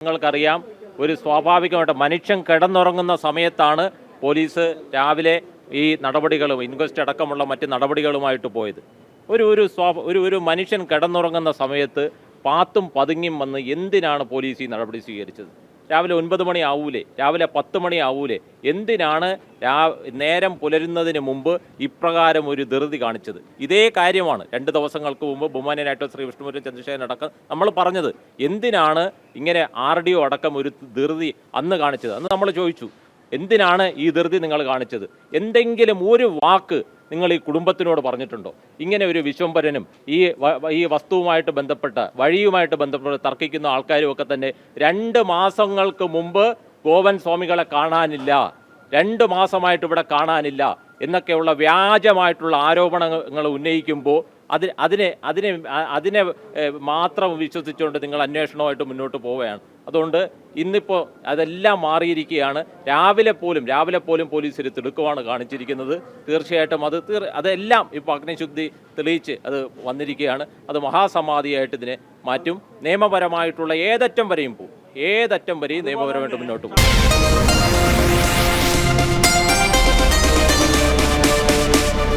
നിങ്ങൾക്കറിയാം, ഒരു സ്വാഭാവികമായിട്ട് മനുഷ്യൻ കിടന്നുറങ്ങുന്ന സമയത്താണ് പോലീസ് രാവിലെ ഈ നടപടികളും ഇൻക്വസ്റ്റ് അടക്കമുള്ള മറ്റ് നടപടികളുമായിട്ട് പോയത്. ഒരു മനുഷ്യൻ കിടന്നുറങ്ങുന്ന സമയത്ത് പാത്തും പതുങ്ങിയും വന്ന് എന്തിനാണ് പോലീസ് ഈ നടപടി സ്വീകരിച്ചത്? രാവിലെ 9 മണി ആവൂലേ? രാവിലെ 10 മണി ആവൂലേ? എന്തിനാണ് നേരം പുലരുന്നതിന് മുമ്പ് ഇപ്രകാരം ഒരു ധൃതി കാണിച്ചത്? ഇതേ കാര്യമാണ് 2 ദിവസങ്ങൾക്ക് മുമ്പ് ബഹുമാന്യനായിട്ട് ശ്രീ വിഷ്ണുപുരം ചന്ദ്രശേഖരൻ അടക്കം നമ്മൾ പറഞ്ഞത്. എന്തിനാണ് ഇങ്ങനെ RDO അടക്കം ഒരു ധൃതി അന്ന് കാണിച്ചത്? അന്ന് നമ്മൾ ചോദിച്ചു, എന്തിനാണ് ഈ ധൃതി നിങ്ങൾ കാണിച്ചത്? എന്തെങ്കിലും ഒരു വാക്ക് നിങ്ങൾ ഈ കുടുംബത്തിനോട് പറഞ്ഞിട്ടുണ്ടോ? ഇങ്ങനെ ഒരു വിശ്വംഭരനും ഈ വസ്തുവുമായിട്ട് ബന്ധപ്പെട്ട വഴിയുമായിട്ട് ബന്ധപ്പെട്ട് തർക്കിക്കുന്ന ആൾക്കാരും ഒക്കെ തന്നെ 2 മാസങ്ങൾക്ക് മുമ്പ് ഗോവൻ സ്വാമികളെ കാണാനില്ല, 2 മാസമായിട്ട് ഇവിടെ കാണാനില്ല എന്നൊക്കെയുള്ള വ്യാജമായിട്ടുള്ള ആരോപണങ്ങൾ ഉന്നയിക്കുമ്പോൾ അതിനെ മാത്രം വിശ്വസിച്ചുകൊണ്ട് നിങ്ങൾ അന്വേഷണമായിട്ട് മുന്നോട്ട് പോവുകയാണ്. അതുകൊണ്ട് ഇന്നിപ്പോൾ അതെല്ലാം മാറിയിരിക്കുകയാണ്. രാവിലെ പോലും പോലീസ് ഒരു തിടുക്കമാണ് കാണിച്ചിരിക്കുന്നത്. തീർച്ചയായിട്ടും അതെല്ലാം ഇപ്പോൾ അഗ്നിശുദ്ധി തെളിയിച്ച് അത് വന്നിരിക്കുകയാണ്. അത് മഹാസമാധിയായിട്ട് ഇതിനെ മാറ്റും. നിയമപരമായിട്ടുള്ള ഏതറ്റം വരെയും നിയമപരമായിട്ട് മുന്നോട്ട് പോകും.